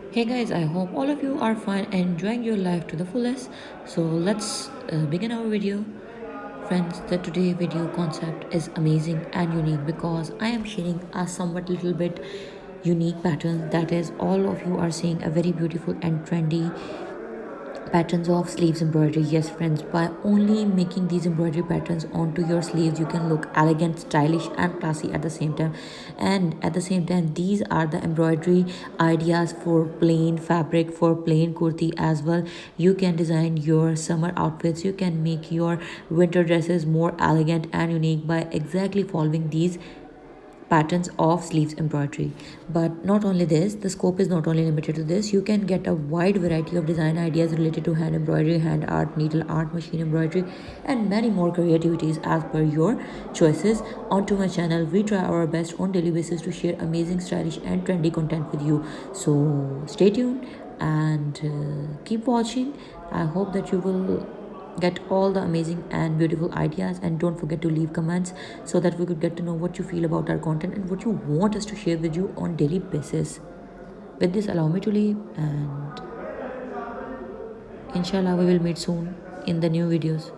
Hey guys, I hope all of you are fine and enjoying your life to the fullest. So let's begin our video. Friends, the today video concept is amazing and unique because I am sharing a somewhat little bit unique pattern that is all of you are seeing a very beautiful and trendy patterns of sleeves embroidery. Yes friends, by only making these embroidery patterns onto your sleeves you can look elegant, stylish and classy at the same time. And at the same time, these are the embroidery ideas for plain fabric, for plain kurti as well. You can design your summer outfits, you can make your winter dresses more elegant and unique by exactly following these patterns of sleeves embroidery. But not only this, the scope is not only limited to this. You can get a wide variety of design ideas related to hand embroidery, hand art, needle art, machine embroidery and many more creativities as per your choices. Onto my channel, we try our best on daily basis to share amazing, stylish and trendy content with you. So stay tuned and keep watching. I hope that you will get all the amazing and beautiful ideas, and don't forget to leave comments so that we could get to know what you feel about our content and what you want us to share with you on daily basis. With this, allow me to leave, and inshallah we will meet soon in the new videos.